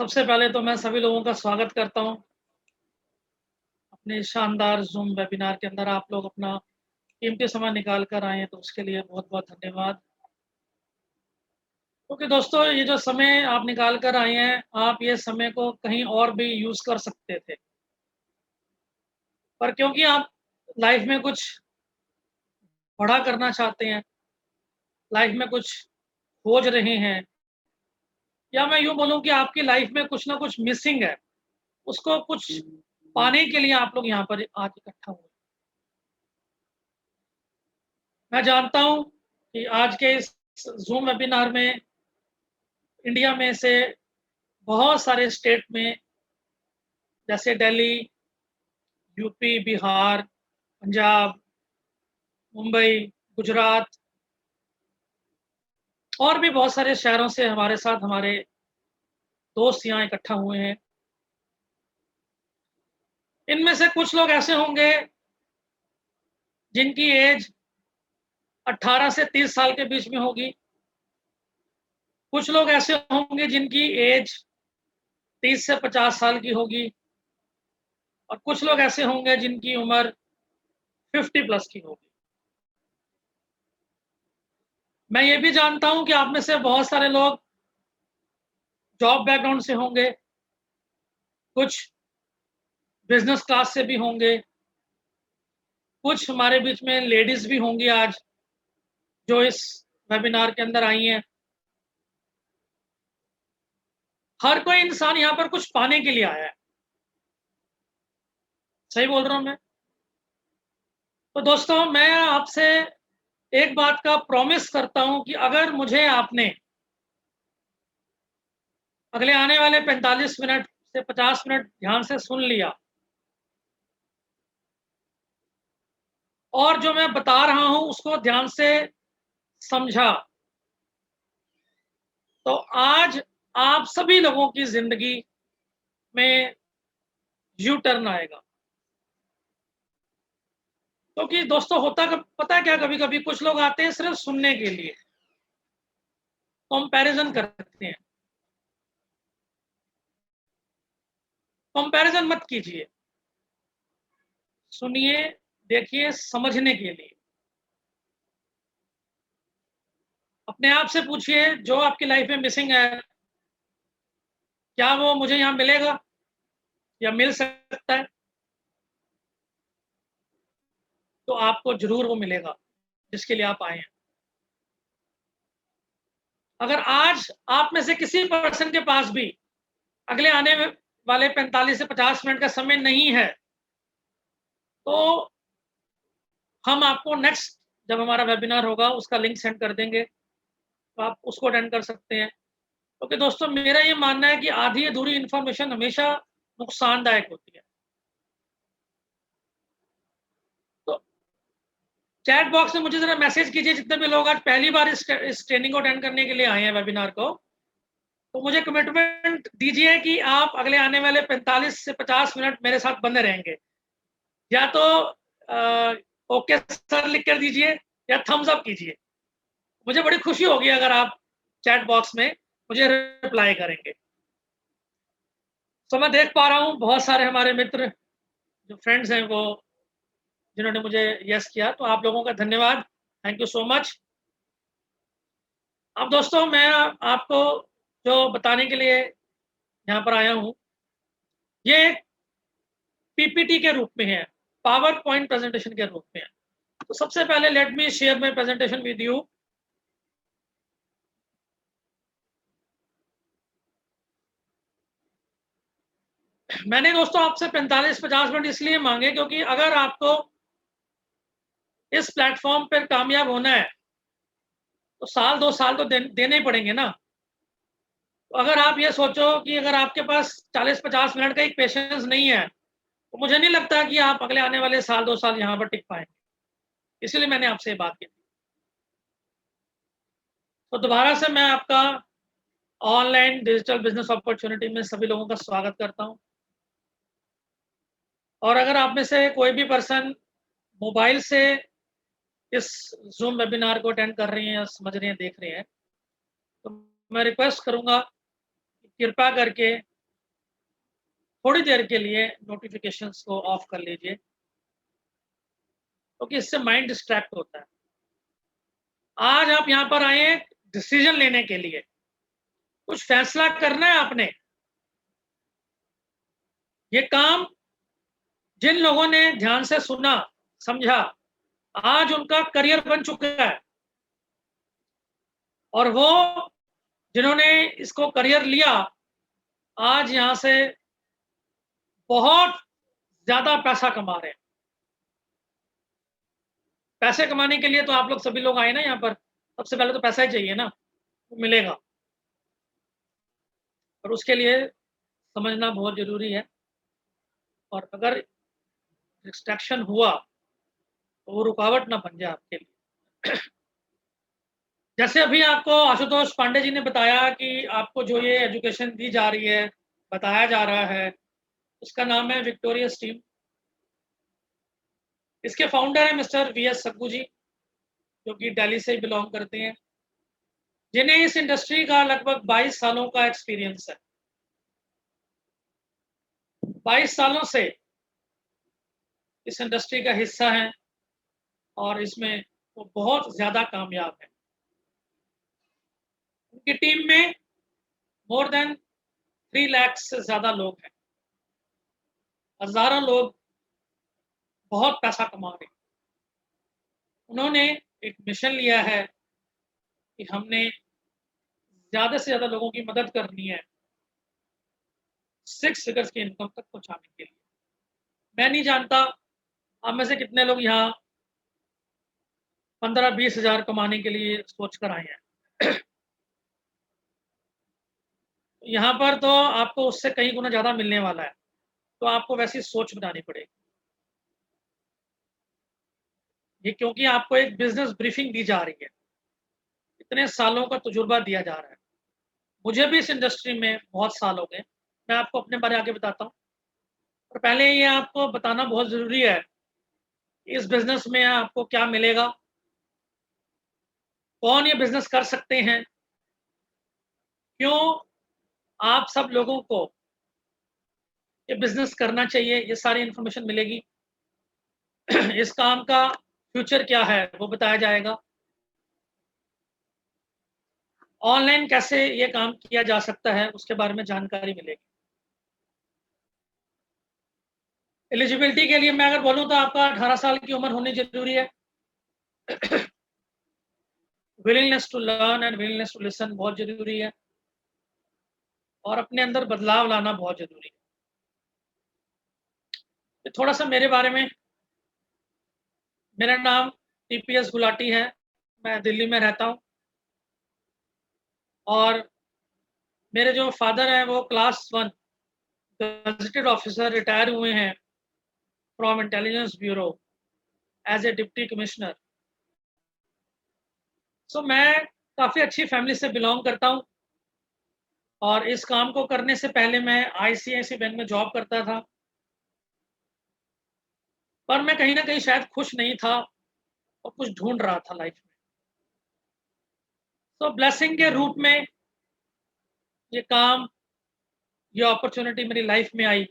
सबसे पहले तो मैं सभी लोगों का स्वागत करता हूं अपने शानदार ज़ूम वेबिनार के अंदर। आप लोग अपना कीमती समय निकाल कर आए हैं तो उसके लिए बहुत-बहुत धन्यवाद। क्योंकि दोस्तों ये जो समय आप निकाल कर आए हैं, आप ये समय को कहीं और भी यूज़ कर सकते थे। पर क्योंकि आप लाइफ़ में कुछ बड़ा करना चाहते हैं, लाइफ़ में कुछ खोज रहे हैं, या मैं यूँ बोलूँ कि आपकी लाइफ़ में कुछ ना कुछ मिसिंग है, उसको कुछ पाने के लिए आप लोग यहाँ पर आज इकट्ठा हुए। मैं जानता हूँ कि आज के इस ज़ूम वेबिनार में इंडिया में से बहुत सारे स्टेट में, जैसे दिल्ली, यूपी, बिहार, पंजाब, मुंबई, गुजरात और भी बहुत सारे शहरों से हमारे साथ हमारे दोस्त यहाँ इकट्ठा हुए हैं। इनमें से कुछ लोग ऐसे होंगे जिनकी एज 18 से 30 साल के बीच में होगी। कुछ लोग ऐसे होंगे जिनकी एज 30 से 50 साल की होगी और कुछ लोग ऐसे होंगे जिनकी उम्र 50 प्लस की होगी। मैं ये भी जानता हूँ कि आप में से बहुत सारे लोग जॉब बैकग्राउंड से होंगे, कुछ बिज़नेस क्लास से भी होंगे, कुछ हमारे बीच में लेडीज़ भी होंगी आज, जो इस वेबिनार के अंदर आई हैं। हर कोई इंसान यहाँ पर कुछ पाने के लिए आया है। सही बोल रहा हूँ मैं? तो दोस्तों मैं आपसे एक बात का प्रॉमिस करता हूँ कि अगर मुझे आपने अगले आने वाले 45 मिनट से 50 मिनट ध्यान से सुन लिया और जो मैं बता रहा हूँ उसको ध्यान से समझा, तो आज आप सभी लोगों की ज़िंदगी में यू टर्न आएगा। क्योंकि दोस्तों होता पता है क्या, कभी-कभी कुछ लोग आते हैं सिर्फ़ सुनने के लिए, कंपैरिज़न करते हैं। कंपैरिज़न मत कीजिए, सुनिए, देखिए, समझने के लिए। अपने आप से पूछिए जो आपकी लाइफ़ में मिसिंग है, क्या वो मुझे यहाँ मिलेगा या मिल सकता है? तो आपको ज़रूर वो मिलेगा, जिसके लिए आप आए हैं। अगर आज आप में से किसी पर्सन के पास भी अगले आने वाले 45 से 50 मिनट का समय नहीं है, तो हम आपको नेक्स्ट जब हमारा वेबिनार होगा उसका लिंक सेंड कर देंगे, तो आप उसको अटेंड कर सकते हैं। क्योंकि दोस्तों मेरा ये मानना है कि आधी अधूरी इन्फॉर्मेशन हमेशा नुकसानदायक होती है। तो चैट बॉक्स में मुझे ज़रा मैसेज कीजिए, जितने भी लोग आज पहली बार इस ट्रेनिंग को अटेंड करने के लिए आए हैं वेबिनार को, तो मुझे कमिटमेंट दीजिए कि आप अगले आने वाले 45 से 50 मिनट मेरे साथ बने रहेंगे। या तो ओके सर लिख कर दीजिए या थम्स अप कीजिए। मुझे बड़ी खुशी होगी अगर आप चैट बॉक्स में मुझे रिप्लाई करेंगे। तो मैं देख पा रहा हूँ बहुत सारे हमारे मित्र जो फ्रेंड्स हैं वो जिन्होंने मुझे यस किया, तो आप लोगों का धन्यवाद। Thank you so much. अब दोस्तों मैं आपको जो बताने के लिए यहाँ पर आया हूँ, ये एक पीपीटी के रूप में है, पावर पॉइंट प्रेजेंटेशन के रूप में है। तो सबसे पहले let me share my presentation with you. मैंने दोस्तों आपसे 45-50 मिनट इसलिए मांगे क्योंकि अगर आपको इस प्लेटफॉर्म पर कामयाब होना है तो साल 2 साल तो देने ही पड़ेंगे ना। तो अगर आप ये सोचो कि अगर आपके पास 40-50 मिनट का एक पेशेंस नहीं है, तो मुझे नहीं लगता कि आप अगले आने वाले साल 2 साल यहाँ पर टिक पाएंगे। इसलिए मैंने आपसे ये बात की थी। तो दोबारा से मैं आपका ऑनलाइन डिजिटल बिजनेस अपॉर्चुनिटी में सभी लोगों का स्वागत करता हूँ। और अगर आप में से कोई भी पर्सन मोबाइल से इस ज़ूम वेबिनार को अटेंड कर रही हैं या समझ रहे हैं, देख रहे हैं, तो मैं रिक्वेस्ट करूँगा कि कृपया करके थोड़ी देर के लिए नोटिफिकेशंस को ऑफ कर लीजिए, क्योंकि इससे माइंड डिस्ट्रैक्ट होता है। आज आप यहाँ पर आए हैं डिसीजन लेने के लिए, कुछ फैसला करना है आपने। ये काम जिन लोगों ने ध्यान से सुना, समझा, आज उनका करियर बन चुका है, और वो जिन्होंने इसको करियर लिया, आज यहाँ से बहुत ज्यादा पैसा कमा रहे हैं। पैसे कमाने के लिए तो आप लोग सभी लोग आए ना यहाँ पर, सबसे पहले तो पैसा ही चाहिए ना, वो मिलेगा, और उसके लिए समझना बहुत जरूरी है। और अगर डिस्ट्रैक्शन हुआ तो वो रुकावट ना बन जाए आपके लिए। जैसे अभी आपको आशुतोष पांडे जी ने बताया कि आपको जो ये एजुकेशन दी जा रही है, बताया जा रहा है, उसका नाम है विक्टोरियस टीम। इसके फाउंडर है मिस्टर वीएस सक्कू जी, जो कि दिल्ली से बिलोंग करते हैं, जिन्हें इस इंडस्ट्री का लगभग 22 सालों का एक्सपीरियंस है। 22 सालों से इस इंडस्ट्री का हिस्सा है, और इसमें वो बहुत ज्यादा कामयाब है। उनकी टीम में मोर देन 3 लाख से ज्यादा लोग हैं, हजारों लोग बहुत पैसा कमा रहे हैं। उन्होंने एक मिशन लिया है कि हमने ज्यादा से ज्यादा लोगों की मदद करनी है 6 फिगर्स की इनकम तक पहुंचाने के लिए। मैं नहीं जानता आप में से कितने लोग यहाँ 15-20 हजार कमाने के लिए सोच कर आए हैं। यहाँ पर तो आपको उससे कई गुना ज्यादा मिलने वाला है, तो आपको वैसी सोच बनानी पड़ेगी। ये क्योंकि आपको एक बिजनेस ब्रीफिंग दी जा रही है, इतने सालों का तजुर्बा दिया जा रहा है। मुझे भी इस इंडस्ट्री में बहुत साल हो गए, मैं आपको अपने बारे आगे बताता हूँ। और पहले ये आपको बताना बहुत जरूरी है, इस बिजनेस में आपको क्या मिलेगा, कौन ये बिजनेस कर सकते हैं, क्यों आप सब लोगों को ये बिजनेस करना चाहिए, ये सारी इंफॉर्मेशन मिलेगी। इस काम का फ्यूचर क्या है वो बताया जाएगा। ऑनलाइन कैसे ये काम किया जा सकता है उसके बारे में जानकारी मिलेगी। एलिजिबिलिटी के लिए मैं अगर बोलूं तो आपका 18 साल की उम्र होनी जरूरी है। Willingness to learn and willingness to listen बहुत जरूरी है, और अपने अंदर बदलाव लाना बहुत जरूरी है। तो थोड़ा सा मेरे बारे में, मेरा नाम टीपीएस गुलाटी है, मैं दिल्ली में रहता हूँ, और मेरे जो फादर हैं वो क्लास 1 गजेटेड ऑफिसर रिटायर हुए हैं from Intelligence Bureau as a deputy commissioner. So मैं काफ़ी अच्छी फैमिली से बिलोंग करता हूँ, और इस काम को करने से पहले मैं आईसीआईसी बैंक में जॉब करता था, पर मैं कहीं ना कहीं शायद खुश नहीं था और कुछ ढूंढ रहा था लाइफ में। तो ब्लेसिंग के रूप में ये काम, ये अपॉर्चुनिटी मेरी लाइफ में आई।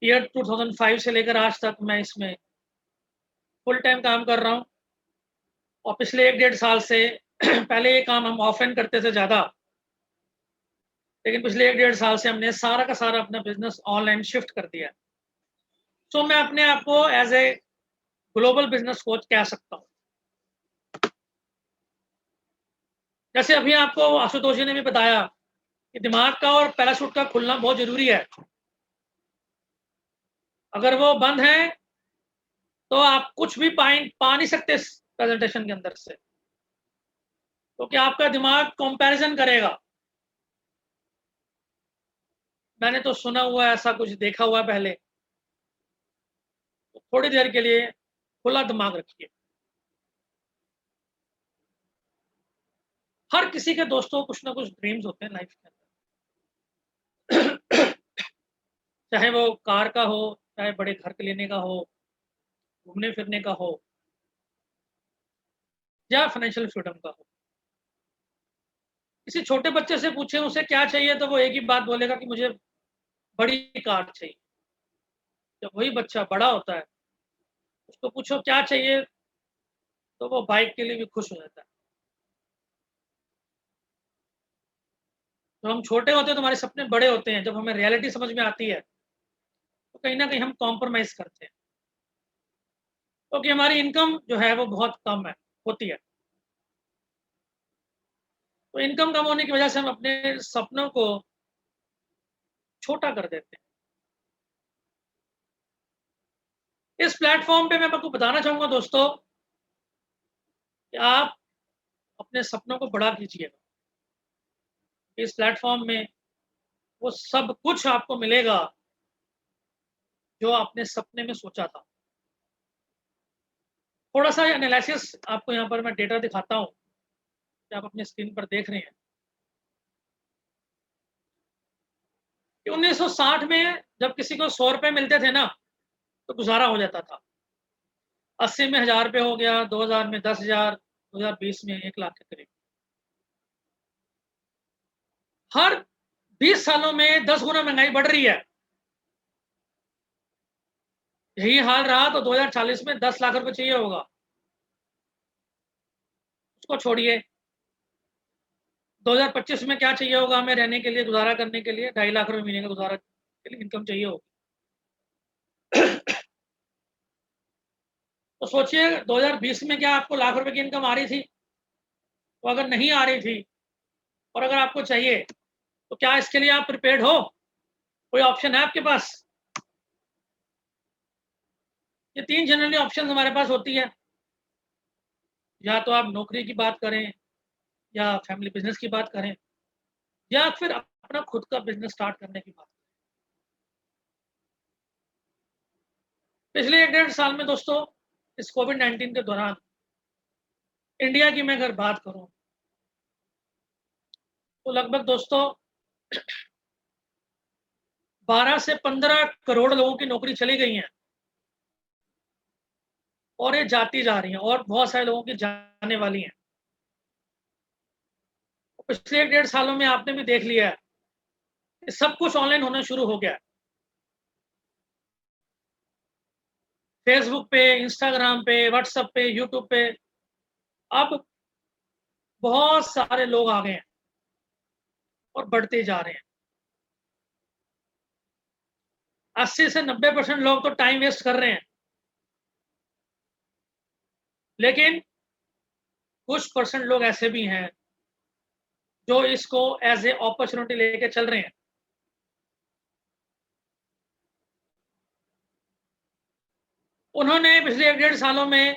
ईयर 2005 से लेकर आज तक मैं इसमें फुल टाइम काम कर रहा हूँ, और पिछले 1-1.5 साल से पहले ये काम हम ऑफलाइन करते थे ज़्यादा, लेकिन पिछले 1-1.5 साल से हमने सारा का सारा अपना बिजनेस ऑनलाइन शिफ्ट कर दिया। तो मैं अपने आप को as a global business coach कह सकता हूँ। जैसे अभी आपको आशुतोष जी ने भी बताया कि दिमाग का और पैराशूट का खुलना बहुत जरूरी है। अगर वो बंद है तो आप कुछ भी पा नहीं सकते इस प्रेजेंटेशन के अंदर से, क्योंकि आपका दिमाग कंपैरिजन करेगा। मैंने तो सुना हुआ है, ऐसा कुछ देखा हुआ है पहले। तो थोड़ी देर के लिए खुला दिमाग रखिए। हर किसी के दोस्तों कुछ ना कुछ ड्रीम्स होते हैं लाइफ के अंदर। चाहे वो कार का हो, चाहे बड़े घर के लेने का हो, घूमने फिरने का हो, या फाइनेंशियल फ्रीडम का हो। किसी छोटे बच्चे से पूछे उसे क्या चाहिए, तो वो एक ही बात बोलेगा कि मुझे बड़ी कार चाहिए। जब वही बच्चा बड़ा होता है, उसको पूछो क्या चाहिए, तो वो बाइक के लिए भी खुश हो जाता है। जब हम छोटे होते हैं तो हमारे सपने बड़े होते हैं, जब हमें रियलिटी समझ में आती है तो कहीं ना कहीं हम कॉम्प्रोमाइज करते हैं, क्योंकि हमारी इनकम जो है वो बहुत कम है होती है। तो इनकम कम होने की वजह से हम अपने सपनों को छोटा कर देते हैं। इस प्लेटफॉर्म पे मैं आपको बताना चाहूंगा दोस्तों कि आप अपने सपनों को बड़ा कीजिएगा। इस प्लेटफॉर्म में वो सब कुछ आपको मिलेगा जो आपने सपने में सोचा था। थोड़ा सा एनालिसिस आपको यहाँ पर मैं डेटा दिखाता हूँ, कि आप अपने स्क्रीन पर देख रहे हैं कि 1960 में जब किसी को 100 रुपए मिलते थे ना, तो गुजारा हो जाता था। 80 में 1000 रुपये हो गया, 2000 में 10,000, 2020 में 1 लाख के करीब। हर 20 सालों में 10 गुना महंगाई बढ़ रही है। यही हाल रहा तो 2040 में 10 लाख रुपए चाहिए होगा। उसको छोड़िए, 2025 में क्या चाहिए होगा हमें रहने के लिए, गुजारा करने के लिए? 2.5 लाख रुपए महीने का गुजारा के लिए इनकम चाहिए होगी। तो सोचिए 2020 में क्या आपको लाख रुपए की इनकम आ रही थी? तो अगर नहीं आ रही थी और अगर आपको चाहिए, तो क्या इसके लिए आप प्रिपेयर्ड हो? कोई ऑप्शन है आपके पास? ये 3 जनरली ऑप्शन हमारे पास होती है। या तो आप नौकरी की बात करें, या फैमिली बिजनेस की बात करें, या फिर अपना खुद का बिजनेस स्टार्ट करने की बात। पिछले 1 डेढ़ साल में दोस्तों, इस कोविड-19 के दौरान इंडिया की मैं अगर बात करूं, तो लगभग दोस्तों 12 से 15 करोड़ लोगों की नौकरी चली गई है, और ये जाती जा रही हैं, और बहुत सारे लोगों की जाने वाली हैं। पिछले 1 डेढ़ सालों में आपने भी देख लिया है कि सब कुछ ऑनलाइन होना शुरू हो गया है। फेसबुक पे, इंस्टाग्राम पे, व्हाट्सएप पे, यूट्यूब पे अब बहुत सारे लोग आ गए हैं और बढ़ते जा रहे हैं। 80 से 90% लोग तो टाइम वेस्ट कर रहे हैं, लेकिन कुछ परसेंट लोग ऐसे भी हैं जो इसको एज ए अपॉर्चुनिटी लेके चल रहे हैं। उन्होंने पिछले 1 डेढ़ सालों में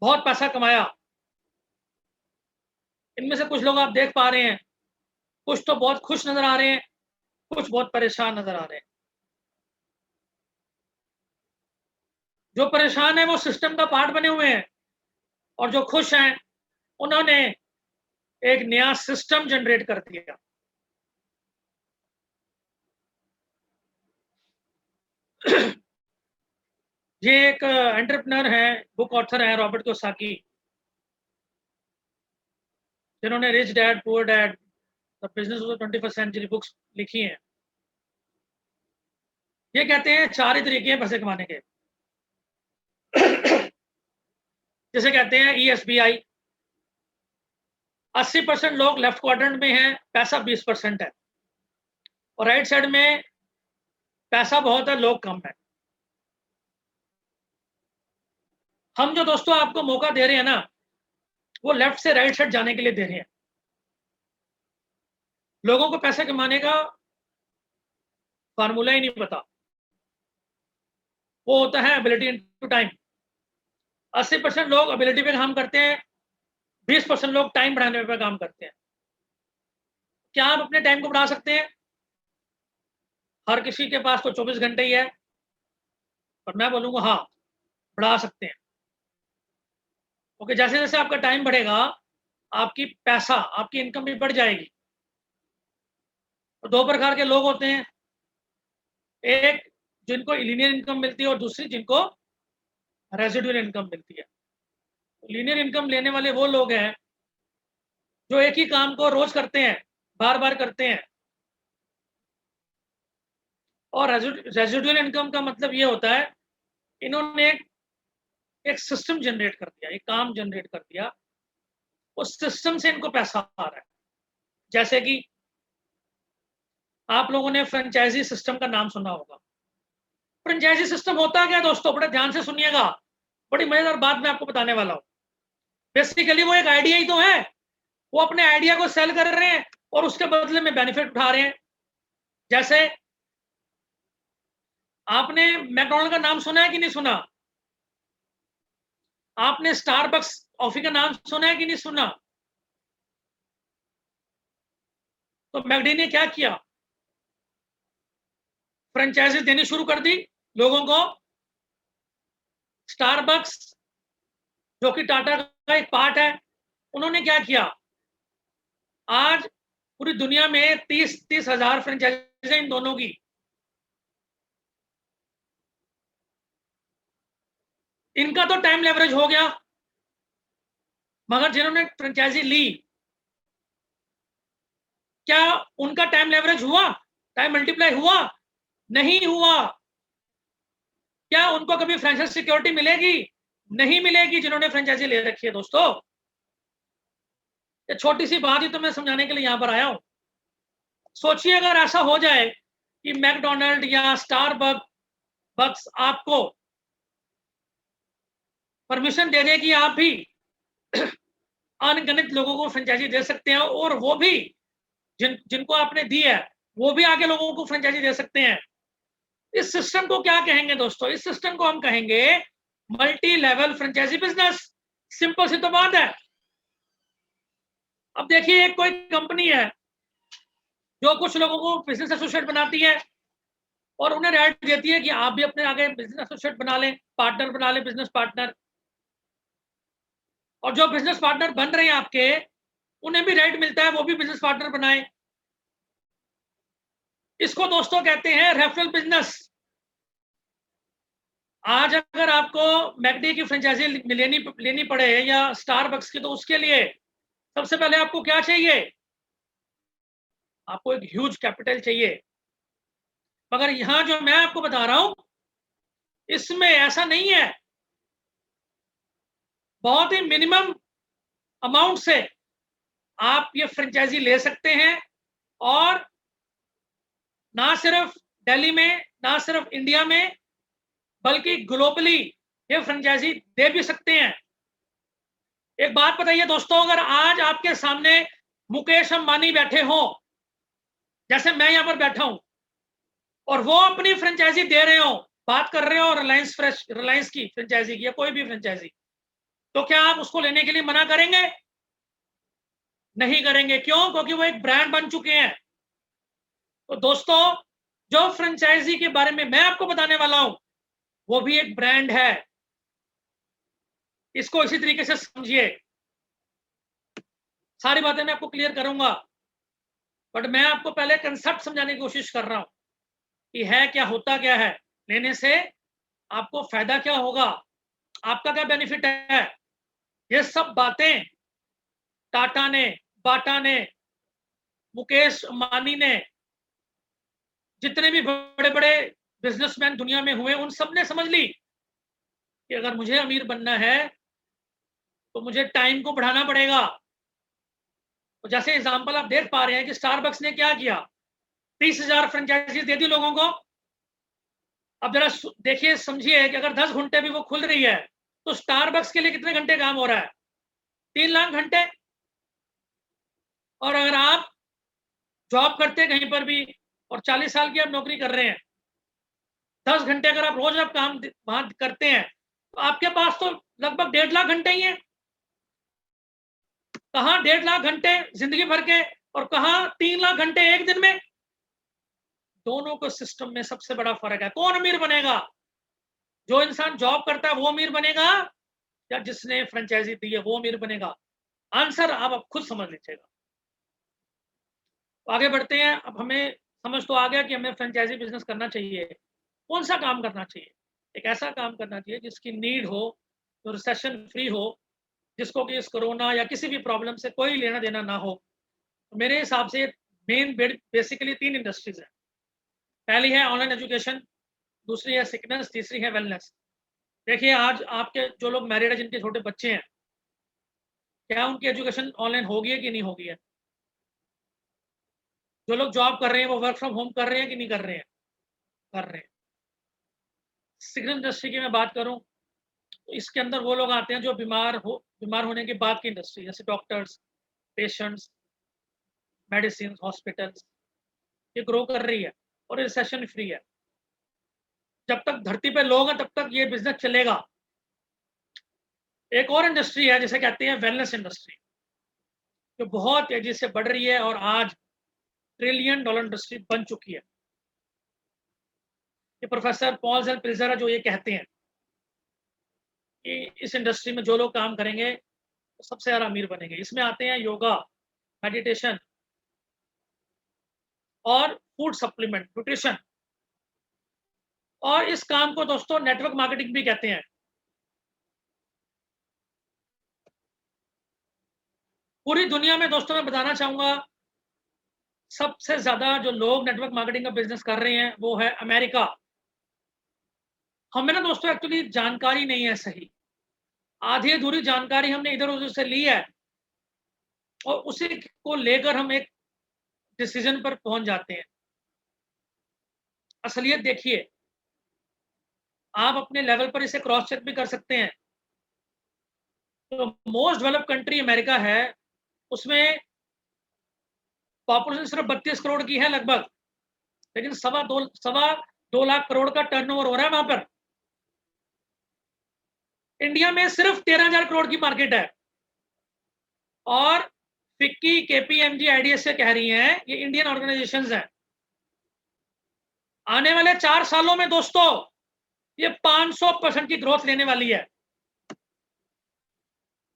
बहुत पैसा कमाया। इनमें से कुछ लोग आप देख पा रहे हैं, कुछ तो बहुत खुश नजर आ रहे हैं, कुछ बहुत परेशान नजर आ रहे हैं। जो परेशान है वो सिस्टम का पार्ट बने हुए हैं, और जो खुश हैं उन्होंने एक नया सिस्टम जनरेट कर दिया। ये एक एंटरप्रेन्योर है, बुक ऑथर है, रॉबर्ट कियोसाकी, जिन्होंने rich dad poor dad, the business of the 21st century books लिखी हैं। ये कहते हैं 4 ही तरीके हैं पैसे कमाने के। जैसे कहते हैं ESBI, 80% लोग लेफ्ट क्वाड्रेंट में हैं, पैसा 20% है, और राइट साइड में पैसा बहुत है, लोग कम है। हम जो दोस्तों आपको मौका दे रहे हैं ना, वो लेफ्ट से राइट साइड जाने के लिए दे रहे हैं। लोगों को पैसे कमाने का फार्मूला ही नहीं पता। वो होता है एबिलिटी इनटू टाइम। 80% लोग एबिलिटी पे काम करते हैं, 20% लोग टाइम बढ़ाने पे काम करते हैं। क्या आप अपने टाइम को बढ़ा सकते हैं? हर किसी के पास तो 24 घंटे ही है, पर मैं बोलूंगा हाँ, बढ़ा सकते हैं। क्योंकि जैसे जैसे आपका टाइम बढ़ेगा, आपकी पैसा, आपकी इनकम भी बढ़ जाएगी। तो 2 प्रकार के लोग होते हैं, एक जिनको लीनियर इनकम मिलती है, और दूसरी जिनको रेजिडुअल इनकम मिलती है। लीनियर इनकम लेने वाले वो लोग हैं जो एक ही काम को रोज करते हैं, बार बार करते हैं। और रेजिडुअल इनकम का मतलब ये होता है, इन्होंने एक सिस्टम जनरेट कर दिया, एक काम जनरेट कर दिया, उस सिस्टम से इनको पैसा आ रहा है। जैसे कि आप लोगों ने फ्रेंचाइजी सिस्टम का नाम सुना होगा। फ्रेंचाइजी सिस्टम होता क्या दोस्तों, बड़े ध्यान से सुनिएगा, बड़ी मजेदार बात मैं आपको बताने वाला हूं। बेसिकली वो एक आइडिया ही तो है, वो अपने आइडिया को सेल कर रहे हैं और उसके बदले में बेनिफिट उठा रहे हैं। जैसे आपने मैकडॉनल्ड का नाम सुना है कि नहीं सुना? आपने स्टारबक्स कॉफी का नाम सुना है कि नहीं सुना? तो मैकडी ने क्या किया, फ्रेंचाइजी देनी शुरू कर दी लोगों को। स्टारबक्स जो कि टाटा का एक पार्ट है, उन्होंने क्या किया, आज पूरी दुनिया में 30 हजार फ्रेंचाइजी इन दोनों की। इनका तो टाइम लेवरेज हो गया, मगर जिन्होंने फ्रेंचाइजी ली, क्या उनका टाइम लेवरेज हुआ, टाइम मल्टीप्लाई हुआ? नहीं हुआ। क्या उनको कभी फ्रेंचाइजी सिक्योरिटी मिलेगी? नहीं मिलेगी, जिन्होंने फ्रेंचाइजी ले रखी है दोस्तों। ये छोटी सी बात ही तो मैं समझाने के लिए यहां पर आया हूं। सोचिए अगर ऐसा हो जाए कि मैकडोनल्ड या स्टारबक्स आपको परमिशन दे दे कि आप भी अनगिनत लोगों को फ्रेंचाइजी दे सकते हैं, और वो भी जिनको आपने दी है वो भी आगे लोगों को फ्रेंचाइजी दे सकते हैं। इस सिस्टम को क्या कहेंगे दोस्तों? इस सिस्टम को हम कहेंगे multi level franchise business. Simple सी तो बात है। अब देखिए, एक कोई कंपनी है जो कुछ लोगों को बिजनेस एसोसिएट बनाती है और उन्हें राइट देती है कि आप भी अपने आगे बिजनेस एसोसिएट बना लें, पार्टनर बना लें, बिजनेस पार्टनर। और जो बिजनेस पार्टनर बन रहे हैं आपके, उन्हें भी राइट मिलता है वो भी बिजनेस पार्टनर बनाए। इसको दोस्तों कहते हैं रेफरल बिजनेस। आज अगर आपको मैकडी की फ्रेंचाइजी लेनी पड़े या स्टारबक्स की, तो उसके लिए सबसे पहले आपको क्या चाहिए? आपको एक ह्यूज कैपिटल चाहिए। मगर यहां जो मैं आपको बता रहा हूं, इसमें ऐसा नहीं है। बहुत ही मिनिमम अमाउंट से आप ये फ्रेंचाइजी ले सकते हैं, और ना सिर्फ दिल्ली में, ना सिर्फ इंडिया में, बल्कि ग्लोबली ये फ्रेंचाइजी दे भी सकते हैं। एक बात बताइए दोस्तों, अगर आज आपके सामने मुकेश अंबानी बैठे हो, जैसे मैं यहां पर बैठा हूं, और वो अपनी फ्रेंचाइजी दे रहे हो, बात कर रहे हो रिलायंस की फ्रेंचाइजी की या कोई भी फ्रेंचाइजी, तो क्या आप उसको लेने के लिए मना करेंगे? नहीं करेंगे। क्यों? क्योंकि वो एक ब्रांड बन चुके हैं। तो दोस्तों, जो फ्रेंचाइजी के बारे में मैं आपको बताने वाला हूं, वो भी एक ब्रांड है। इसको इसी तरीके से समझिए। सारी बातें मैं आपको क्लियर करूंगा, बट मैं आपको पहले कंसेप्ट समझाने की कोशिश कर रहा हूं कि है क्या, होता क्या है, लेने से आपको फायदा क्या होगा, आपका क्या बेनिफिट है। ये सब बातें टाटा ने, बाटा ने, मुकेश अंबानी ने, जितने भी बड़े बड़े बिजनेसमैन दुनिया में हुए, उन सब ने समझ ली कि अगर मुझे अमीर बनना है तो मुझे टाइम को बढ़ाना पड़ेगा। तो जैसे एग्जांपल आप देख पा रहे हैं कि स्टारबक्स ने क्या किया, 30,000 फ्रेंचाइजी दे दी लोगों को। अब जरा देखिए, समझिए कि अगर 10 घंटे भी वो खुल रही है, तो स्टारबक्स के लिए कितने घंटे काम हो रहा है? 3 लाख घंटे। और अगर आप जॉब करते हैं कहीं पर भी और 40 साल की आप नौकरी कर रहे हैं, 10 घंटे अगर आप रोज आप काम वहां करते हैं, तो आपके पास तो लगभग 1.5 लाख घंटे ही है। कहां 1.5 लाख घंटे जिंदगी भर के, और कहां 3 लाख घंटे एक दिन में। दोनों को सिस्टम में सबसे बड़ा फर्क है। कौन अमीर बनेगा? जो इंसान जॉब करता है वो अमीर बनेगा, या जिसने फ्रेंचाइजी दी है वो अमीर बनेगा? आंसर आप खुद समझ लीजिएगा। तो आगे बढ़ते हैं। अब हमें समझ तो आ गया कि हमें फ्रेंचाइजी बिजनेस करना चाहिए। कौन सा काम करना चाहिए? एक ऐसा काम करना चाहिए जिसकी नीड हो, जो रिसेशन फ्री हो, जिसको कि इस कोरोना या किसी भी प्रॉब्लम से कोई लेना देना ना हो। तो मेरे हिसाब से मेन बेसिकली 3 इंडस्ट्रीज हैं। पहली है ऑनलाइन एजुकेशन, दूसरी है सिकनेस, तीसरी है वेलनेस। देखिए आज आपके जो लोग मैरिड है, जिनके छोटे बच्चे हैं, क्या उनकी एजुकेशन ऑनलाइन होगी है कि नहीं होगी है? जो लोग जॉब कर रहे हैं वो वर्क फ्रॉम होम कर रहे हैं कि नहीं कर रहे हैं? कर रहे हैं। सिकनेस इंडस्ट्री की मैं बात करूं तो इसके अंदर वो लोग आते हैं जो बीमार होने के बाद की इंडस्ट्री, जैसे डॉक्टर्स, पेशेंट्स, मेडिसिन, हॉस्पिटल्स, ये ग्रो कर रही है और रिसेशन फ्री है। जब तक धरती पे लोग हैं तब तक ये बिजनेस चलेगा। एक और इंडस्ट्री है जिसे कहते हैं वेलनेस इंडस्ट्री, जो बहुत तेजी से बढ़ रही है और आज ट्रिलियन डॉलर इंडस्ट्री बन चुकी है। ये प्रोफेसर पॉल जेल जो ये कहते हैं कि इस इंडस्ट्री में जो लोग काम करेंगे वो सबसे ज्यादा अमीर बनेंगे। इसमें आते हैं योगा, मेडिटेशन और फूड सप्लीमेंट, न्यूट्रिशन। और इस काम को दोस्तों नेटवर्क मार्केटिंग भी कहते हैं। पूरी दुनिया में दोस्तों मैं बताना चाहूंगा, सबसे ज्यादा जो लोग नेटवर्क मार्केटिंग का बिजनेस कर रहे हैं वो है अमेरिका। हमें ना दोस्तों एक्चुअली जानकारी नहीं है सही, आधी अधूरी जानकारी हमने इधर उधर से ली है और उसी को लेकर हम एक डिसीजन पर पहुंच जाते हैं। असलियत देखिए, आप अपने लेवल पर इसे क्रॉस चेक भी कर सकते हैं। तो मोस्ट डेवलप्ड कंट्री अमेरिका है, उसमें पॉपुलेशन सिर्फ 32 करोड़ की है लगभग, लेकिन सवा दो लाख करोड़ का टर्नओवर हो रहा है वहां पर। इंडिया में सिर्फ 13,000 करोड़ की मार्केट है और फिक्की, केपीएमजी, आईडीएस से कह रही हैं ये इंडियन ऑर्गेनाइजेशंस हैं। आने वाले 4 सालों में दोस्तों ये 500% की ग्रोथ लेने वाली है।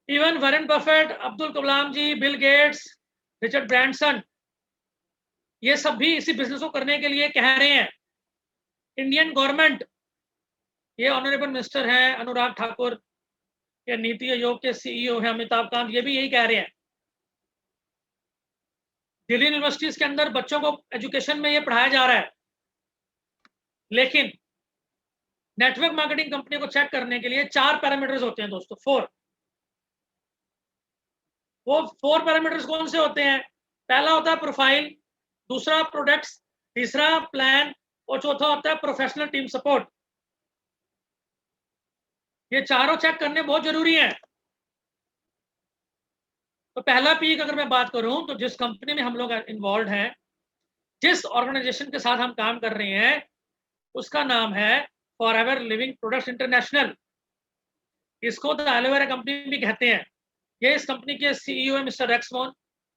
Even Warren Buffett, Abdul Kalam जी, बिल गेट्स, रिचर्ड ब्रांसन, ये सब भी इसी बिजनेस को करने के लिए कह रहे हैं। इंडियन गवर्नमेंट, ये ऑनरेबल मिनिस्टर हैं अनुराग ठाकुर, ये नीति आयोग के सीईओ हैं अमिताभ कांत, ये भी यही कह रहे हैं। दिल्ली यूनिवर्सिटीज के अंदर बच्चों को एजुकेशन में ये पढ़ाया जा रहा है, लेकिन नेटवर्क मार्केटिंग कंपनी को चेक करने के लिए 4 पैरामीटर्स होते हैं दोस्तों, 4। वो 4 पैरामीटर्स कौन से होते हैं? पहला होता है प्रोफाइल, दूसरा प्रोडक्ट्स, तीसरा प्लान और चौथा होता है प्रोफेशनल टीम सपोर्ट। ये चारों चेक करने बहुत जरूरी है। तो पहला पीक अगर मैं बात करूं तो जिस कंपनी में हम लोग इन्वॉल्व हैं, जिस ऑर्गेनाइजेशन के साथ हम काम कर रहे हैं, उसका नाम है फॉरएवर लिविंग प्रोडक्ट्स इंटरनेशनल। इसको तो एलोवेरा कंपनी भी कहते हैं। ये इस कंपनी के सीईओ है मिस्टर रेक्समोन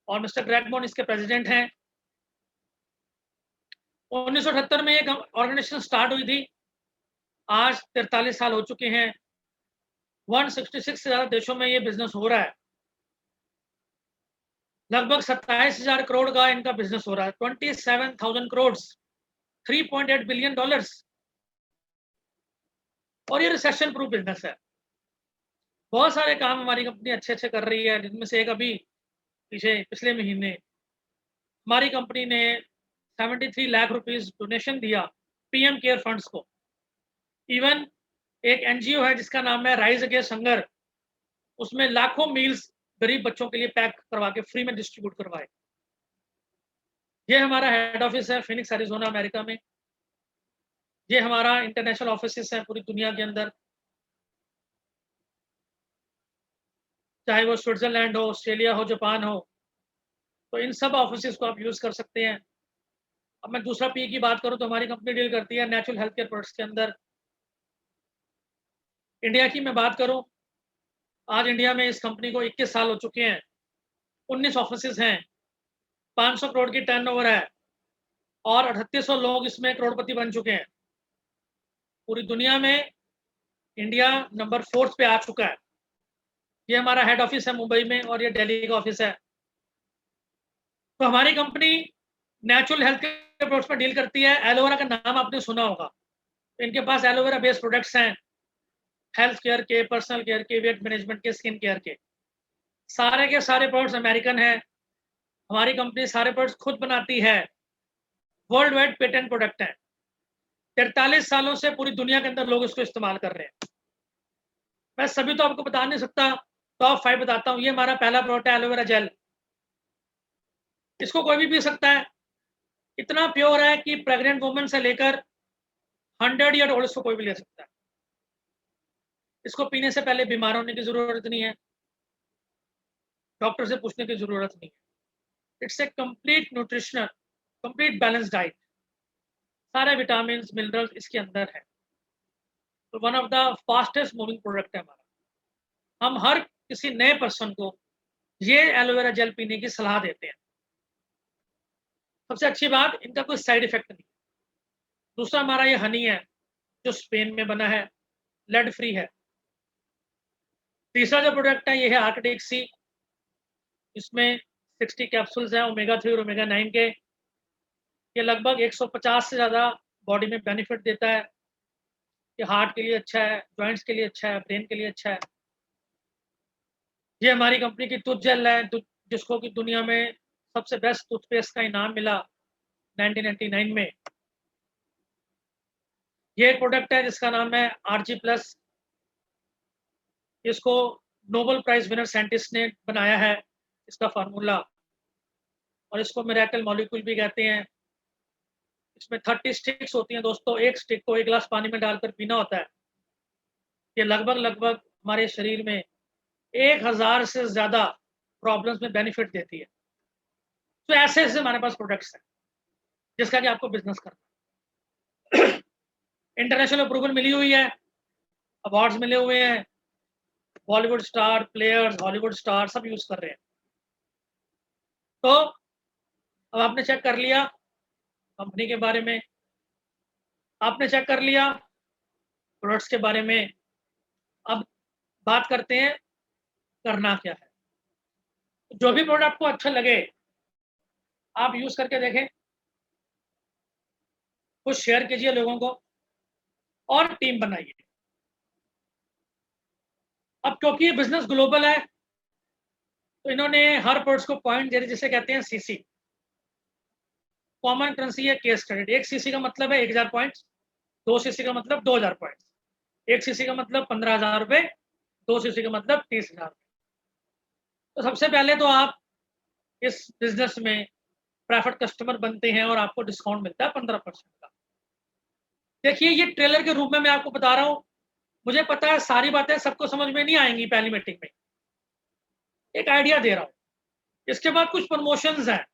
और मिस्टर ग्रेगमोन इसके प्रेसिडेंट हैं। 1978 में एक ऑर्गेनाइजेशन स्टार्ट हुई थी, आज 43 साल हो चुके हैं। 166 से ज्यादा देशों में ये बिजनेस हो रहा है। लगभग 27,000 करोड़ का इनका बिजनेस हो रहा है। 27,000 करोड़, $3.8 बिलियन। और ये रिसेशन प्रूफ बिजनेस है। बहुत सारे काम हमारी कंपनी अच्छे अच्छे कर रही है, जिनमें से एक अभी पिछले महीने हमारी कंपनी ने 73 लाख रुपीस डोनेशन दिया पीएम केयर फंड्स को। इवन एक एनजीओ है जिसका नाम है राइज अगेंस्ट हंगर, उसमें लाखों मील्स गरीब बच्चों के लिए पैक करवा के फ्री में डिस्ट्रीब्यूट करवाए। ये हमारा हेड ऑफिस है फिनिक्स एरिजोना अमेरिका में। ये हमारा इंटरनेशनल ऑफिस है पूरी दुनिया के अंदर, चाहे वो स्विट्जरलैंड हो, ऑस्ट्रेलिया हो, जापान हो, तो इन सब ऑफिस को आप यूज कर सकते हैं। अब मैं दूसरा पी की बात करूं तो हमारी कंपनी डील करती है नेचुरल हेल्थ केयर प्रोडक्ट्स के अंदर। इंडिया की मैं बात करूं, आज इंडिया में इस कंपनी को 21 साल हो चुके हैं, 19 ऑफिस हैं, 500 करोड़ की टर्नओवर है और 3800 लोग इसमें करोड़पति बन चुके हैं। पूरी दुनिया में इंडिया नंबर 4 पे आ चुका है। ये हमारा हेड ऑफिस है मुंबई में और ये दिल्ली का ऑफिस है। तो हमारी company natural health care products में डील करती है। एलोवेरा का नाम आपने सुना होगा, तो इनके पास एलोवेरा बेस्ड प्रोडक्ट्स हैं, हेल्थ केयर के, पर्सनल केयर के, वेट मैनेजमेंट के, स्किन केयर के। सारे के सारे प्रोडक्ट्स अमेरिकन है, हमारी कंपनी सारे प्रोडक्ट्स खुद बनाती है, वर्ल्ड वाइड पेटेंट प्रोडक्ट है, 43 सालों से पूरी दुनिया के अंदर लोग इसको इस्तेमाल कर रहे हैं। मैं सभी तो आपको बता नहीं सकता, टॉप 5 बताता हूँ। ये हमारा पहला प्रोडक्ट है एलोवेरा जेल। इसको कोई भी पी सकता है, इतना प्योर है कि प्रेग्नेंट वुमन से लेकर 100 ईयर ओल्ड इसको कोई भी ले सकता है। इसको पीने से पहले बीमार होने की जरूरत नहीं है, डॉक्टर से पूछने की जरूरत नहीं है। It's a complete nutritional, complete balance diet, सारे विटामिन मिनरल्स इसके अंदर है। तो one of the fastest moving product है हमारा। हम हर किसी नए पर्सन को ये एलोवेरा जेल पीने की सलाह देते हैं। सबसे अच्छी बात, इनका कोई साइड इफेक्ट नहीं। दूसरा हमारा ये हनी है जो स्पेन में बना है, लेड फ्री है। तीसरा जो प्रोडक्ट है ये है आर्किटिक सी। इसमें 60 कैप्सूल्स हैं ओमेगा 3 और ओमेगा 9 के। ये लगभग 150 से ज़्यादा बॉडी में बेनिफिट देता है। ये हार्ट के लिए अच्छा है, जॉइंट्स के लिए अच्छा है, ब्रेन के लिए अच्छा है। ये हमारी कंपनी की टूथ जेल है, जिसको कि दुनिया में सबसे बेस्ट टूथपेस्ट का इनाम मिला 1999 में। ये एक प्रोडक्ट है जिसका नाम है RG+। इसको नोबेल प्राइज विनर साइंटिस्ट ने बनाया है, इसका फार्मूला, और इसको मिरेकल मॉलिक्यूल भी कहते हैं। इसमें 30 स्टिक्स होती हैं दोस्तों। एक स्टिक को 1 गिलास पानी में डालकर पीना होता है। ये लगभग हमारे शरीर में 1000 से ज्यादा प्रॉब्लम्स में बेनिफिट देती है। तो ऐसे ऐसे हमारे पास प्रोडक्ट्स हैं जिसका कि आपको बिजनेस करना है। इंटरनेशनल अप्रूवल मिली हुई है, अवार्ड्स मिले हुए हैं, Bollywood star, players, Hollywood star सब यूज कर रहे हैं। तो अब आपने चेक कर लिया कंपनी के बारे में, आपने चेक कर लिया प्रोडक्ट्स के बारे में। अब बात करते हैं करना क्या है। जो भी प्रोडक्ट आपको अच्छा लगे आप यूज करके देखें, कुछ शेयर कीजिए लोगों को और टीम बनाइए। अब क्योंकि ये बिजनेस ग्लोबल है तो इन्होंने हर प्रोडक्ट को पॉइंट दे, जिसे कहते हैं सीसी, कॉमन करेंसी है केस क्रेडिट। 1 सीसी का मतलब है 1000 पॉइंट्स, 2 सीसी का मतलब 2000 पॉइंट्स, 1 सीसी का मतलब 15,000 रुपए, 2 सीसी का मतलब 30,000। तो सबसे पहले तो आप इस बिजनेस में प्रेफर्ड कस्टमर बनते हैं और आपको डिस्काउंट मिलता है 15% का। देखिए ये ट्रेलर के रूप में मैं आपको बता रहा हूँ, मुझे पता है सारी बातें सबको समझ में नहीं आएंगी पहली मीटिंग में, एक आइडिया दे रहा हूँ। इसके बाद कुछ प्रमोशंस हैं,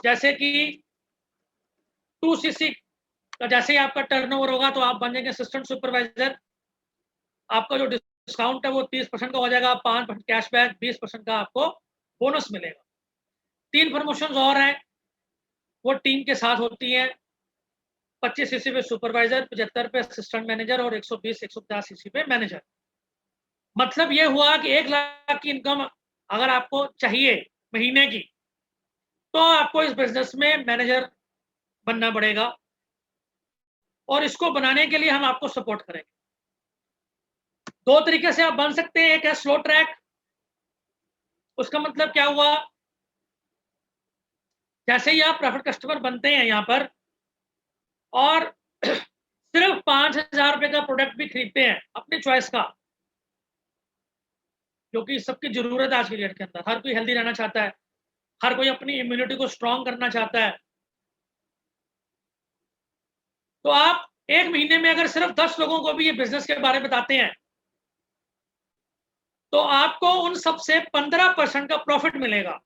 जैसे कि 2 सीसी का जैसे ही आपका टर्नओवर होगा तो आप बन जाएंगे असिस्टेंट सुपरवाइजर। आपका जो डिस्काउंट है वो 30% का हो जाएगा, 5% कैशबैक, 20% का आपको बोनस मिलेगा। 3 प्रमोशंस और हैं, वो टीम के साथ होती हैं। 25 सीसी पे सुपरवाइजर, 75 पे असिस्टेंट मैनेजर और 120 150 सीसी पे मैनेजर। मतलब ये हुआ कि 1 लाख की इनकम अगर आपको चाहिए महीने की, तो आपको इस बिजनेस में मैनेजर बनना पड़ेगा, और इसको बनाने के लिए हम आपको सपोर्ट करेंगे। 2 तरीके से आप बन सकते हैं। एक है स्लो ट्रैक। उसका मतलब क्या हुआ, जैसे ही आप प्रेफर्ड कस्टमर बनते हैं यहाँ पर और सिर्फ 5,000 रुपए का प्रोडक्ट भी खरीदते हैं अपनी चॉइस का, क्योंकि सबकी जरूरत है आज की डेट के अंदर। हर कोई हेल्दी रहना चाहता है, हर कोई अपनी इम्यूनिटी को स्ट्रॉन्ग करना चाहता है। तो आप 1 महीने में अगर सिर्फ 10 लोगों को भी ये बिजनेस के बारे में बताते हैं तो आपको उन सबसे 15% का प्रॉफिट मिलेगा।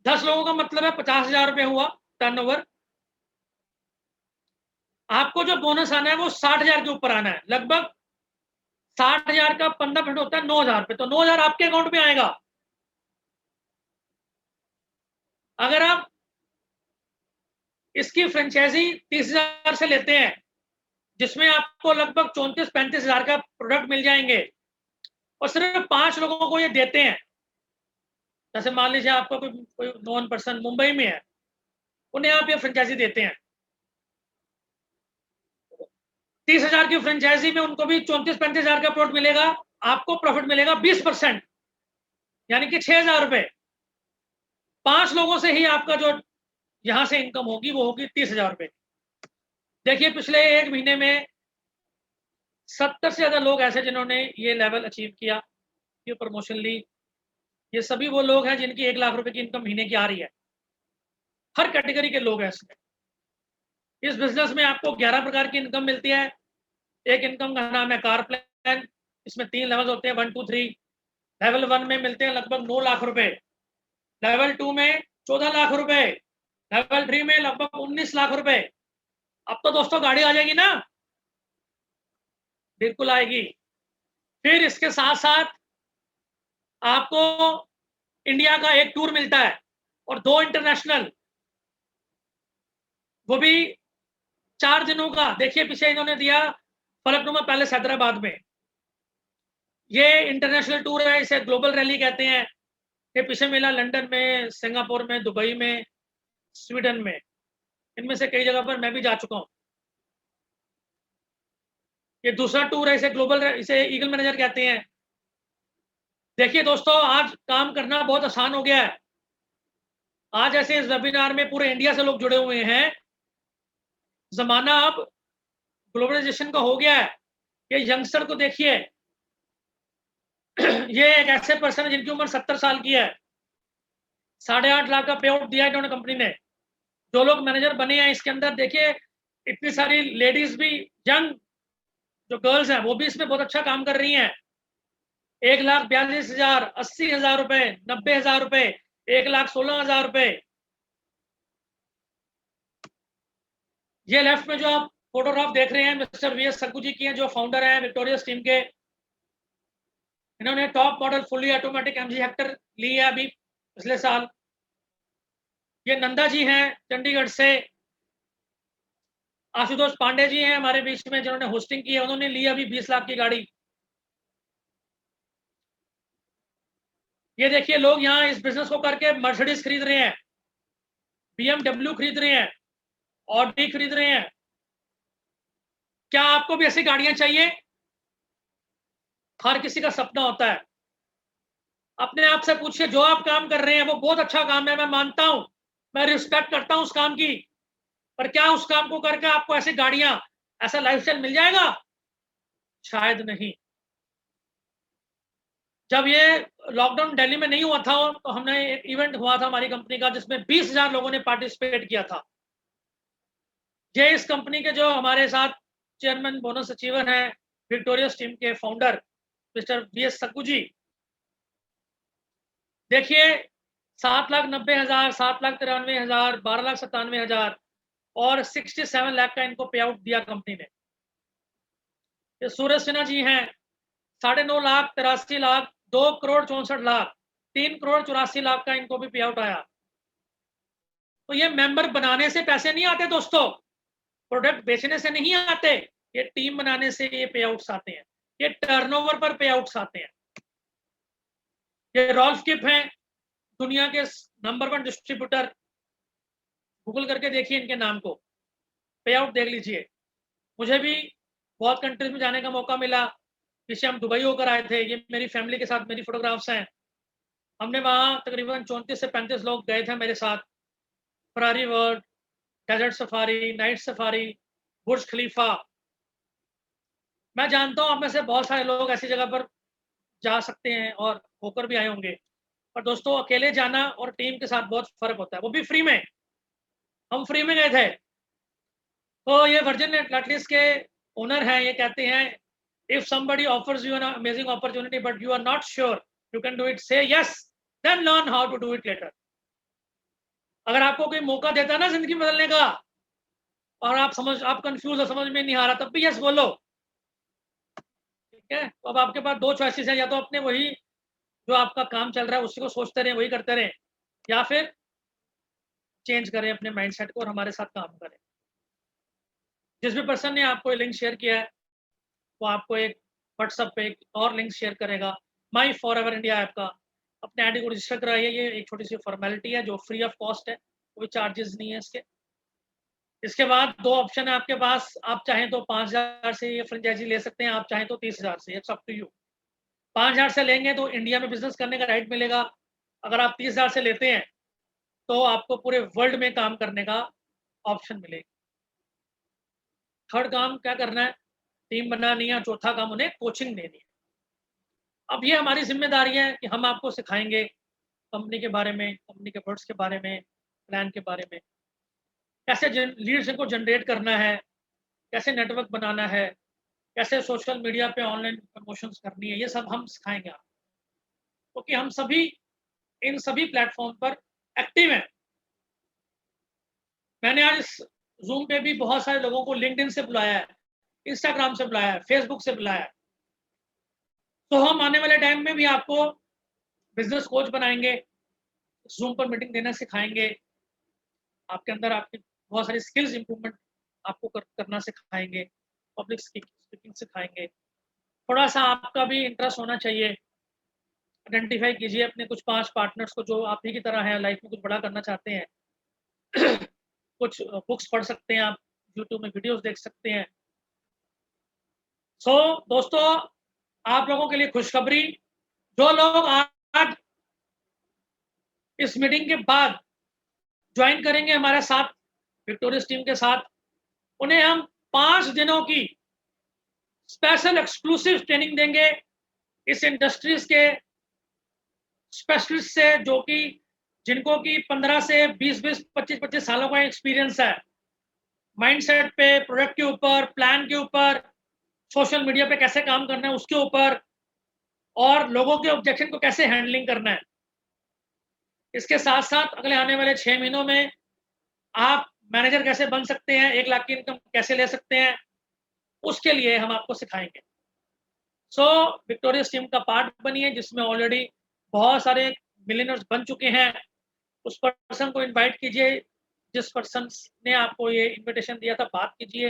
10 लोगों का मतलब है 50,000 रुपए हुआ टर्नओवर। आपको जो बोनस आना है वो 60,000 के ऊपर आना है। लगभग 60,000 का 15% होता है 9,000 रुपए, तो 9,000 आपके अकाउंट में आएगा। अगर आप इसकी फ्रेंचाइजी 30,000 से लेते हैं, जिसमें आपको लगभग 34-35,000 का प्रोडक्ट मिल जाएंगे, और सिर्फ 5 लोगों को ये देते हैं, जैसे मान लीजिए आपका कोई नॉन पर्सन मुंबई में है, उन्हें आप ये फ्रेंचाइजी देते हैं, 30,000 की फ्रेंचाइजी में उनको भी 34-35 हज़ार का प्रॉफिट मिलेगा, आपको प्रॉफिट मिलेगा 20%, यानी कि 6,000 रुपए। 5 लोगों से ही आपका जो यहां से इनकम होगी वो होगी 30,000 रुपए। देखिए पिछले 1 महीने में 70 से ज्यादा लोग ऐसे जिन्होंने ये लेवल अचीव किया, ये प्रमोशन ली। ये सभी वो लोग हैं जिनकी 1 लाख रुपए की इनकम महीने की आ रही है। हर कैटेगरी के लोग हैं इसमें। इस बिजनेस में आपको 11 प्रकार की इनकम मिलती है। एक इनकम का नाम है कार प्लान, इसमें 3 लेवल होते हैं, 1 2 3। लेवल 1 में मिलते हैं लगभग 9 लाख रुपए, लेवल 2 में 14 लाख रुपए, लेवल 3 में लगभग 19 लाख रुपए। अब तो दोस्तों गाड़ी आ जाएगी ना, बिल्कुल आएगी। फिर इसके साथ साथ आपको इंडिया का एक टूर मिलता है और 2 इंटरनेशनल, वो भी 4 दिनों का। देखिए पीछे इन्होंने दिया फलकनुमा पैलेस हैदराबाद में, ये इंटरनेशनल टूर है, इसे ग्लोबल रैली कहते हैं। ये पीछे मिला लंदन में, सिंगापुर में, दुबई में, स्वीडन में, इनमें से कई जगह पर मैं भी जा चुका हूं। ये दूसरा टूर है, इसे ग्लोबल, इसे ईगल मैनेजर कहते हैं। देखिए दोस्तों, आज काम करना बहुत आसान हो गया है। आज ऐसे इस वेबिनार में पूरे इंडिया से लोग जुड़े हुए हैं। जमाना अब ग्लोबलाइजेशन का हो गया है। ये यंगस्टर को देखिए, ये एक ऐसे पर्सन है जिनकी उम्र 70 साल की है। 8.5 लाख का पे आउट दिया इन्होंने कंपनी ने। जो लोग मैनेजर बने हैं इसके अंदर, देखिए इतनी सारी लेडीज भी, यंग जो गर्ल्स हैं वो भी इसमें बहुत अच्छा काम कर रही हैं। 1,42,000, 80,000 रुपए, 90,000 रुपए, 1,16,000 रुपए। ये लेफ्ट में जो आप फोटोग्राफ देख रहे हैं mister V S Sakku ji की हैं, जो फाउंडर हैं विक्टोरियस टीम के। इन्होंने top model fully automatic MG Hector ली है अभी पिछले साल। ये नंदा जी हैं चंडीगढ़ से। आशुतोष पांडे जी हैं हमारे बीच में जिन्होंने होस्टिंग की है, उन्होंने ली अभी 20 लाख की गाड़ी। ये देखिए लोग यहाँ इस बिजनेस को करके मर्सिडीज खरीद रहे हैं, BMW खरीद रहे हैं, ऑडी खरीद रहे हैं। क्या आपको भी ऐसी गाड़ियां चाहिए? हर किसी का सपना होता है। अपने आप से पूछिए, जो आप काम कर रहे हैं वो बहुत अच्छा काम है, मैं मानता हूं, मैं रिस्पेक्ट करता हूं उस काम की, पर क्या उस काम को करके आपको ऐसी गाड़ियां, ऐसा लाइफस्टाइल मिल जाएगा? शायद नहीं। जब ये लॉकडाउन दिल्ली में नहीं हुआ था तो हमने एक इवेंट हुआ था हमारी कंपनी का, जिसमें 20,000 लोगों ने पार्टिसिपेट किया था। ये इस कंपनी के जो हमारे साथ चेयरमैन बोनस अचीवर हैं, विक्टोरियस टीम के founder mister V S Sakku जी। देखिए 7,90,000, 7,93,000, 12,97,000 और 67 लाख का इनको पे आउट दिया कंपनी ने। ये सूरज सिन्हा जी हैं, 9.5 लाख, 83 लाख, 2,64,00,000, 3,84,00,000 का इनको भी पे आउट आया। तो ये मेंबर बनाने से पैसे नहीं आते दोस्तों, प्रोडक्ट बेचने से नहीं आते, ये टीम बनाने से ये पे आउट्स आते हैं, ये टर्नओवर पर पे आउट्स आते हैं। ये रॉल्फ किप हैं, दुनिया के नंबर 1 डिस्ट्रीब्यूटर। गूगल करके देखिए इनके नाम को, पे आउट देख लीजिए। मुझे भी बहुत कंट्रीज में जाने का मौका मिला। पीछे हम दुबई होकर आए थे, ये मेरी फैमिली के साथ मेरी फोटोग्राफ्स हैं। हमने वहां तकरीबन 34 से 35 लोग गए थे मेरे साथ। Ferrari World, desert safari, night safari, Burj Khalifa. मैं जानता हूं आप में से बहुत सारे लोग ऐसी जगह पर जा सकते हैं और होकर भी आए होंगे, पर दोस्तों अकेले जाना और टीम के साथ बहुत फर्क होता है, वो भी फ्री में। हम फ्री में गए थे। तो ये वर्जिन एटलांटिस के ओनर हैं, ये कहते हैं, if somebody offers you an amazing opportunity but you are not sure you can do it, say yes, then learn how to do it later। अगर आपको कोई मौका देता है ना जिंदगी बदलने का और आप कंफ्यूज हो, समझ में नहीं आ रहा, तब भी यस बोलो। ठीक है, तो अब आपके पास 2 चॉइसेस है, या तो अपने वही जो आपका काम चल रहा है उसी को सोचते रहे, वही करते रहे, या फिर चेंज करें अपने माइंडसेट को और हमारे साथ काम करें। जिस भी पर्सन ने आपको लिंक शेयर किया है वो आपको एक व्हाट्सएप पे एक और लिंक शेयर करेगा, माई फॉर एवर इंडिया ऐप का। अपने आईडी को रजिस्टर कराइए, ये एक छोटी सी फॉर्मेलिटी है जो फ्री ऑफ कॉस्ट है, कोई चार्जेस नहीं है इसके। इसके बाद 2 ऑप्शन है आपके पास, आप चाहें तो 5,000 से ये फ्रेंचाइजी ले सकते हैं, आप चाहें तो 30,000 से, इट्स अप टू यू। 5,000 से लेंगे तो इंडिया में बिज़नेस करने का राइट मिलेगा। अगर आप 30,000 से लेते हैं, तो आपको पूरे वर्ल्ड में काम करने का ऑप्शन मिलेगा। थर्ड काम क्या करना है, टीम बनानी है, चौथा काम उन्हें कोचिंग देनी है। अब ये हमारी ज़िम्मेदारी है कि हम आपको सिखाएँगे कंपनी के बारे में, कंपनी के प्रोडक्ट्स के बारे में, प्लान के बारे में, कैसे लीड्स इनको जनरेट करना है, कैसे नेटवर्क बनाना है, कैसे सोशल मीडिया पे ऑनलाइन प्रमोशंस करनी है, ये सब हम सिखाएँगे आपको। क्योंकि हम सभी इन सभी प्लेटफ़ॉर्म पर एक्टिव हैं। मैंने आज इस ज़ूम पे भी बहुत सारे लोगों को लिंक्डइन से बुलाया है, इंस्टाग्राम से बुलाया है, फेसबुक से बुलाया है। तो हम आने वाले टाइम में भी आपको बिज़नेस कोच बनाएँगे, ज़ूम पर मीटिंग देना सिखाएँगे, आपके अंदर आपकी बहुत सारी स्किल्स इम्प्रूवमेंट आपको करना सिखाएँगे, पब्लिक स्पीकिंग सिखाएँगे। थोड़ा-सा आपका भी इंटरेस्ट होना चाहिए, आइडेंटिफ़ाई कीजिए अपने कुछ 5 पार्टनर्स को जो आप ही की तरह हैं, लाइफ़ में कुछ बड़ा करना चाहते हैं। कुछ बुक्स पढ़ सकते हैं आप, यूट्यूब में वीडियोज़ देख सकते हैं। दोस्तों, आप लोगों के लिए खुशखबरी, जो लोग आज इस मीटिंग के बाद जॉइन करेंगे हमारे साथ, विक्टोरियस टीम के साथ, उन्हें हम 5 दिनों की स्पेशल एक्सक्लूसिव ट्रेनिंग देंगे इस इंडस्ट्रीज़ के स्पेशलिस्ट से, जो कि जिनको कि 15 से 20-20, 25-25 सालों का एक्सपीरियंस है। माइंडसेट पे, प्रोडक्ट के ऊपर, प्लान के ऊपर, सोशल मीडिया पे कैसे काम करना है उसके ऊपर, और लोगों के ऑब्जेक्शन को कैसे हैंडलिंग करना है। इसके साथ-साथ अगले आने वाले 6 महीनों में आप मैनेजर कैसे बन सकते हैं, 1 लाख की इनकम कैसे ले सकते हैं, उसके लिए हम आपको सिखाएँगे। विक्टोरियस टीम का पार्ट बनिए, जिसमें ऑलरेडी बहुत सारे मिलियनेयर्स बन चुके हैं। उस पर्सन को इनवाइट कीजिए, जिस पर्सन ने आपको ये इन्विटेशन दिया था, बात कीजिए।